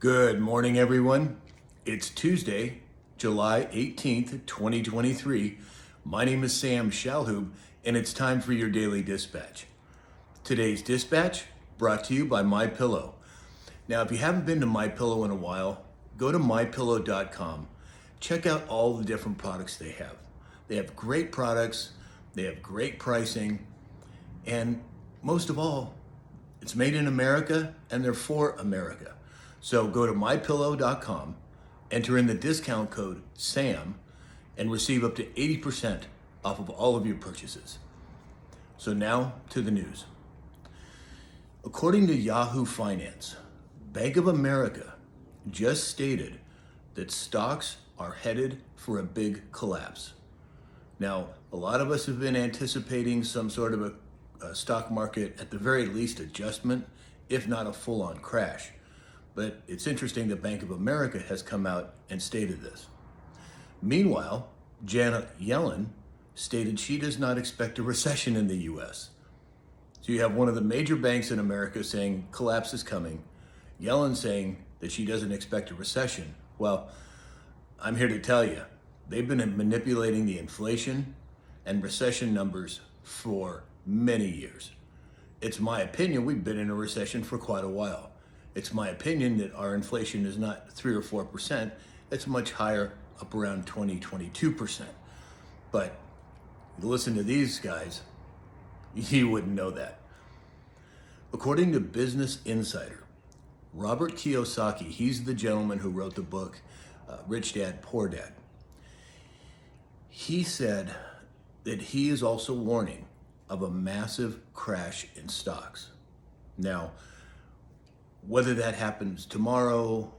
Good morning, everyone. It's Tuesday, July 18th, 2023. My name is Sam Shalhoub, and it's time for your daily dispatch. Today's dispatch brought to you by MyPillow. Now, if you haven't been to MyPillow in a while, go to mypillow.com. Check out all the different products they have. They have great products, they have great pricing, and most of all, it's made in America and they're for America. So go to mypillow.com, enter in the discount code SAM, and receive up to 80% off of all of your purchases. So now to the news. According to Yahoo Finance, Bank of America just stated that stocks are headed for a big collapse. Now, a lot of us have been anticipating some sort of a stock market, at the very least, adjustment, if not a full-on crash. But it's interesting that Bank of America has come out and stated this. Meanwhile, Janet Yellen stated she does not expect a recession in the US. So you have one of the major banks in America saying collapse is coming, Yellen saying that she doesn't expect a recession. Well, I'm here to tell you, they've been manipulating the inflation and recession numbers for many years. It's my opinion we've been in a recession for quite a while. It's my opinion that our inflation is not 3 or 4%, it's much higher, up around 22%. But you listen to these guys, you wouldn't know that. According to Business Insider, Robert Kiyosaki, he's the gentleman who wrote the book, Rich Dad, Poor Dad. He said that he is also warning of a massive crash in stocks. Now, whether that happens tomorrow,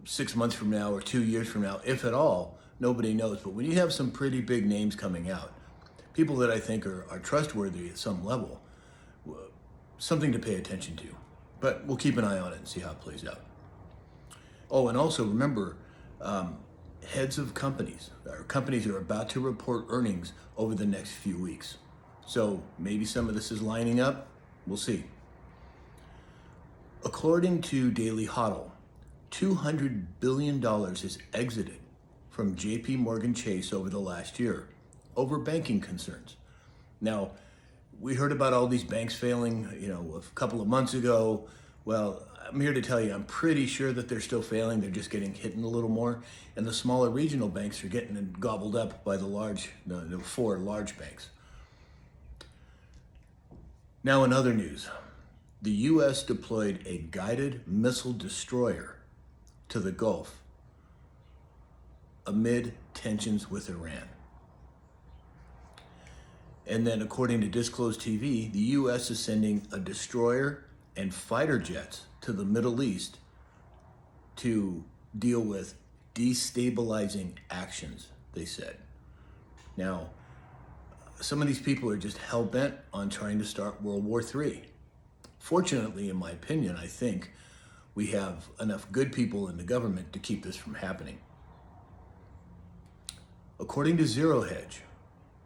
6 months from now, or 2 years from now, if at all, nobody knows. But when you have some pretty big names coming out, people that I think are trustworthy at some level, something to pay attention to. But we'll keep an eye on it and see how it plays out. Oh, and also remember, heads of companies, or companies are about to report earnings over the next few weeks. So maybe some of this is lining up. We'll see. According to Daily Hodl, $200 billion has exited from JP Morgan Chase over the last year over banking concerns. Now, we heard about all these banks failing, a couple of months ago. Well, I'm here to tell you, I'm pretty sure that they're still failing. They're just getting hit a little more. And the smaller regional banks are getting gobbled up by the four large banks. Now, in other news, the U.S. deployed a guided missile destroyer to the Gulf amid tensions with Iran. And then, according to Disclosed TV, the U.S. is sending a destroyer and fighter jets to the Middle East to deal with destabilizing actions, they said. Now, some of these people are just hell-bent on trying to start World War III. Fortunately, in my opinion, I think we have enough good people in the government to keep this from happening. According to Zero Hedge,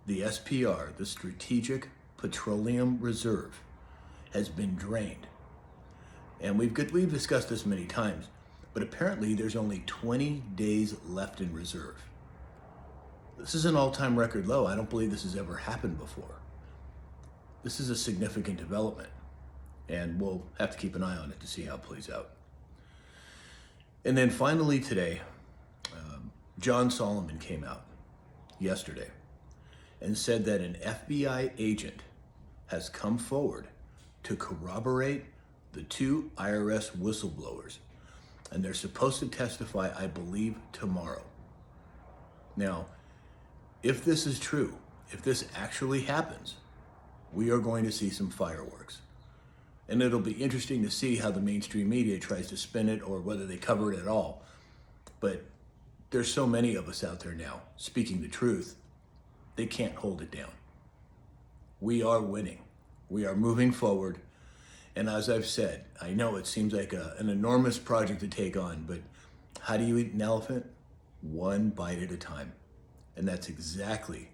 the SPR, the Strategic Petroleum Reserve, has been drained. And we've discussed this many times, but apparently there's only 20 days left in reserve. This is an all-time record low. I don't believe this has ever happened before. This is a significant development, and we'll have to keep an eye on it to see how it plays out. And then finally today, John Solomon came out yesterday and said that an FBI agent has come forward to corroborate the 2 IRS whistleblowers, and they're supposed to testify, I believe, tomorrow. Now, if this is true, if this actually happens, we are going to see some fireworks. And it'll be interesting to see how the mainstream media tries to spin it or whether they cover it at all. But there's so many of us out there now speaking the truth, they can't hold it down. We are winning. We are moving forward. And as I've said, I know it seems like an enormous project to take on, but how do you eat an elephant? One bite at a time. And that's exactly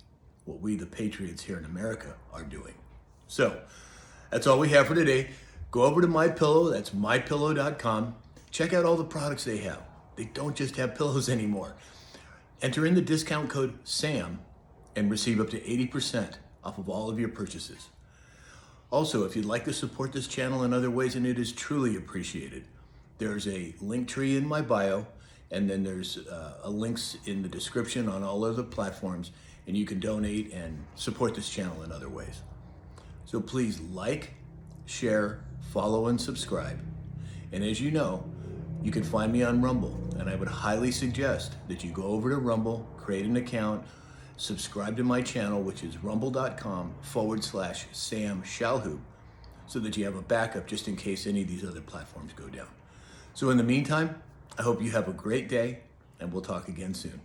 what we, the patriots here in America, are doing. So that's all we have for today. Go over to MyPillow, that's mypillow.com. Check out all the products they have. They don't just have pillows anymore. Enter in the discount code SAM and receive up to 80% off of all of your purchases. Also, if you'd like to support this channel in other ways, and it is truly appreciated, there's a link tree in my bio, and then there's links in the description on all other platforms, and you can donate and support this channel in other ways. So please like, share, follow, and subscribe. And as you know, you can find me on Rumble, and I would highly suggest that you go over to Rumble, create an account, subscribe to my channel, which is rumble.com/Sam Shalhoub, so that you have a backup just in case any of these other platforms go down. So in the meantime, I hope you have a great day, and we'll talk again soon.